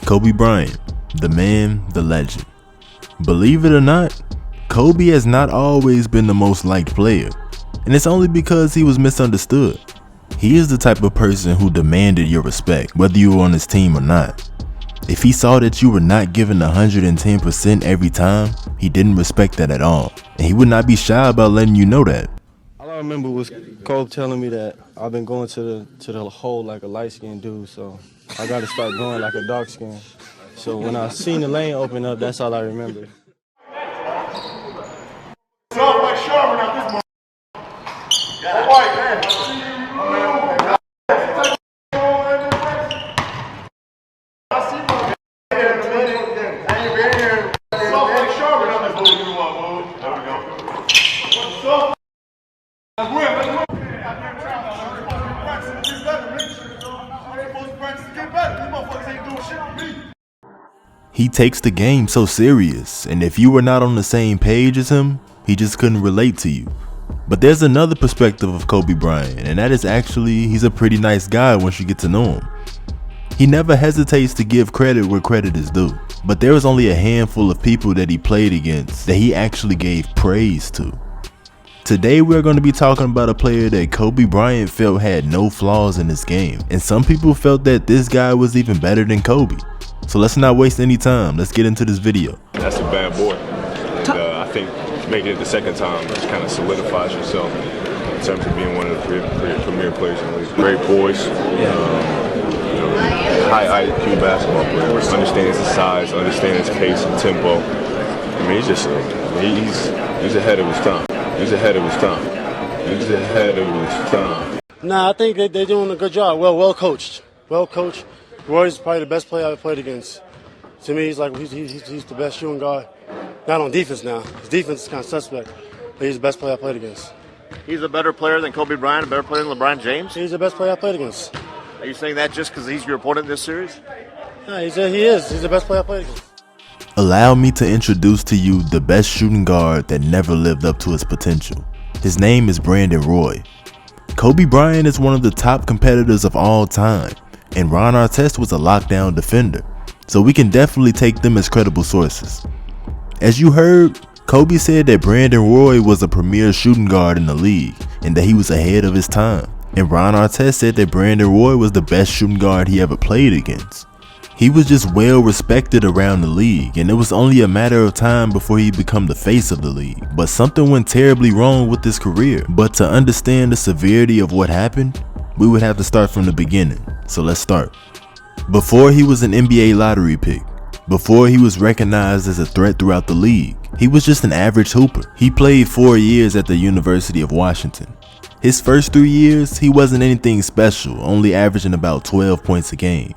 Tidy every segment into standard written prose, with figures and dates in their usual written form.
Kobe Bryant, the man, the legend. Believe it or not, Kobe has not always been the most liked player, and it's only because he was misunderstood. He is the type of person who demanded your respect, whether you were on his team or not. If he saw that you were not giving 110% every time, he didn't respect that at all, and he would not be shy about letting you know that. All I remember was Kobe telling me that I've been going to the hole like a light-skinned dude, so I got to start going like a dark-skinned. So when I seen the lane open up, that's all I remember. He takes the game so serious, and if you were not on the same page as him, he just couldn't relate to you. But there's another perspective of Kobe Bryant, and that is actually he's a pretty nice guy once you get to know him. He never hesitates to give credit where credit is due, but there was only a handful of people that he played against that he actually gave praise to. Today we're going to be talking about a player that Kobe Bryant felt had no flaws in his game, and some people felt that this guy was even better than Kobe. So let's not waste any time, let's get into this video. That's a bad boy, and I think making it the second time just kind of solidifies yourself in terms of being one of the premier players in the league. Great voice, high IQ basketball player, understands the size, understands pace and tempo. I mean, he's ahead of his time. He's ahead of his time. He's ahead of his time. Nah, I think they're doing a good job. Well coached. Roy's probably the best player I've ever played against. To me, he's the best shooting guard. Not on defense now. His defense is kind of suspect, but he's the best player I played against. He's a better player than Kobe Bryant, a better player than LeBron James? He's the best player I played against. Are you saying that just because he's your opponent in this series? Yeah, he is. He's the best player I played against. Allow me to introduce to you the best shooting guard that never lived up to his potential. His name is Brandon Roy. Kobe Bryant is one of the top competitors of all time, and Ron Artest was a lockdown defender, so we can definitely take them as credible sources. As you heard, Kobe said that Brandon Roy was a premier shooting guard in the league and that he was ahead of his time, and Ron Artest said that Brandon Roy was the best shooting guard he ever played against. He was just well respected around the league, and it was only a matter of time before he became the face of the league. But something went terribly wrong with his career. But to understand the severity of what happened, we would have to start from the beginning. So let's start. Before he was an NBA lottery pick, before he was recognized as a threat throughout the league, he was just an average hooper. He played 4 years at the University of Washington. His first 3 years, he wasn't anything special, only averaging about 12 points a game.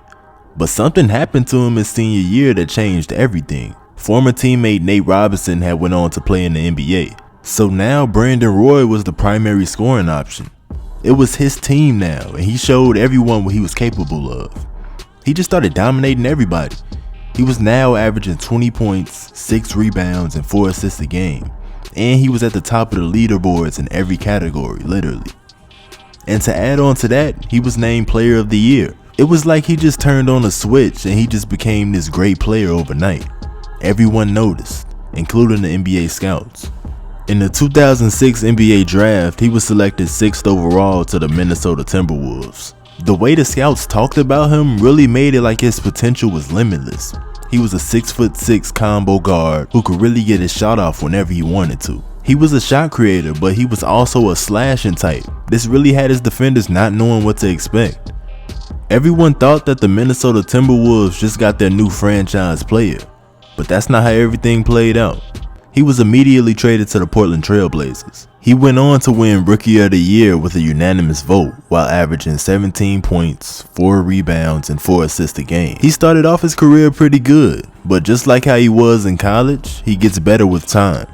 But something happened to him his senior year that changed everything. Former teammate Nate Robinson had went on to play in the NBA. So now Brandon Roy was the primary scoring option. It was his team now, and he showed everyone what he was capable of. He just started dominating everybody. He was now averaging 20 points, 6 rebounds, and 4 assists a game. And he was at the top of the leaderboards in every category, literally. And to add on to that, he was named Player of the Year. It was like he just turned on a switch and he just became this great player overnight. Everyone noticed, including the NBA scouts. In the 2006 NBA draft, he was selected 6th overall to the Minnesota Timberwolves. The way the scouts talked about him really made it like his potential was limitless. He was a 6'6" combo guard who could really get his shot off whenever he wanted to. He was a shot creator, but he was also a slashing type. This really had his defenders not knowing what to expect. Everyone thought that the Minnesota Timberwolves just got their new franchise player, but that's not how everything played out. He was immediately traded to the Portland Trail Blazers. He went on to win Rookie of the Year with a unanimous vote while averaging 17 points, 4 rebounds, and 4 assists a game. He started off his career pretty good, but just like how he was in college, he gets better with time.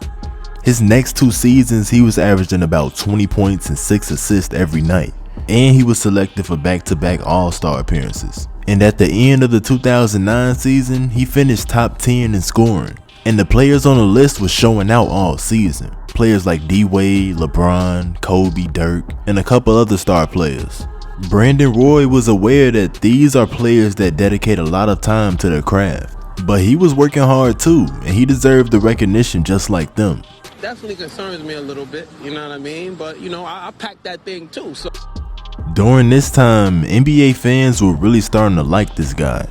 His next 2 seasons, he was averaging about 20 points and 6 assists every night, and he was selected for back-to-back All-Star appearances. And at the end of the 2009 season, he finished top 10 in scoring. And the players on the list were showing out all season. Players like D-Wade, LeBron, Kobe, Dirk, and a couple other star players. Brandon Roy was aware that these are players that dedicate a lot of time to their craft, but he was working hard too, and he deserved the recognition just like them. Definitely concerns me a little bit, you know what I mean? But, you know, I packed that thing too, so. During this time, NBA fans were really starting to like this guy.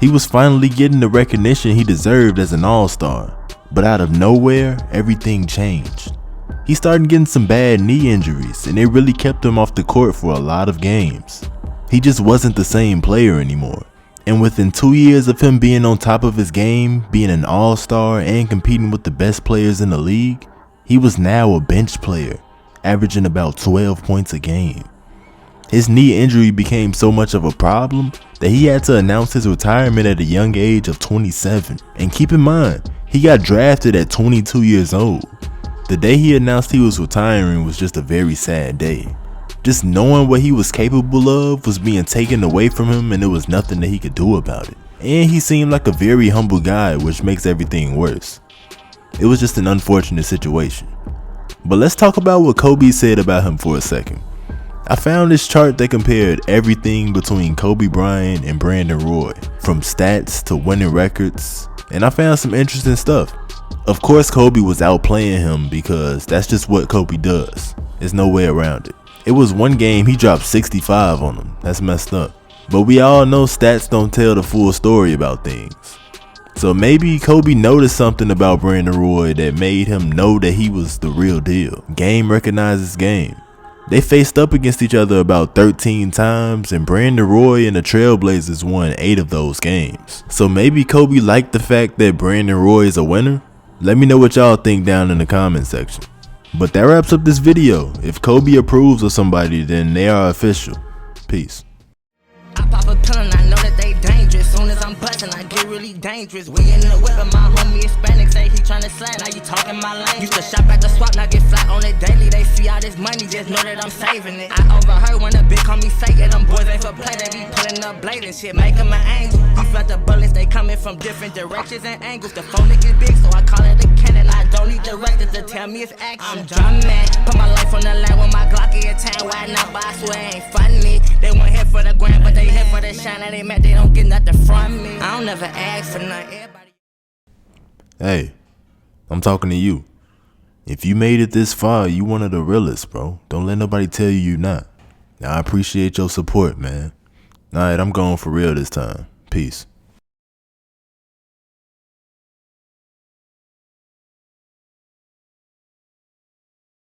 He was finally getting the recognition he deserved as an all-star, but out of nowhere, everything changed. He started getting some bad knee injuries, and they really kept him off the court for a lot of games. He just wasn't the same player anymore. And within 2 years of him being on top of his game, being an all-star and competing with the best players in the league, he was now a bench player, averaging about 12 points a game. His knee injury became so much of a problem that he had to announce his retirement at a young age of 27. And keep in mind, he got drafted at 22 years old. The day he announced he was retiring was just a very sad day. Just knowing what he was capable of was being taken away from him, and there was nothing that he could do about it. And he seemed like a very humble guy, which makes everything worse. It was just an unfortunate situation. But let's talk about what Kobe said about him for a second. I found this chart that compared everything between Kobe Bryant and Brandon Roy, from stats to winning records, and I found some interesting stuff. Of course, Kobe was outplaying him because that's just what Kobe does. There's no way around it. It was one game he dropped 65 on him. That's messed up. But we all know stats don't tell the full story about things. So maybe Kobe noticed something about Brandon Roy that made him know that he was the real deal. Game recognizes game. They faced up against each other about 13 times, and Brandon Roy and the Trailblazers won 8 of those games. So maybe Kobe liked the fact that Brandon Roy is a winner? Let me know what y'all think down in the comment section. But that wraps up this video. If Kobe approves of somebody, then they are official. Peace. I pop a pill and I know that they dangerous. Soon as I'm bustin', I get really dangerous. We in the whip and my homie Hispanic say he tryna slide. Now you talking my language. Used to shop at the swap, now get flat on it daily. They see all this money, just know that I'm saving it. I overheard when the big homie say it. Them boys ain't for play, they be pulling up blade and shit, make them an angel. You felt the bullets, they coming from different directions and angles. The phone is big, so I call it a cannon. I don't need directors to tell me it's action. I'm dramatic, put my life on the line with my Glock in town. Why not? But I swear it ain't funny. They went here for the grand, but they here for the shine. And they mad, they don't get nothing from me. I don't never ask for nothing. Everybody. Hey, I'm talking to you. If you made it this far, you one of the realest, bro. Don't let nobody tell you you're not. I appreciate your support, man. Alright, I'm going for real this time. Peace.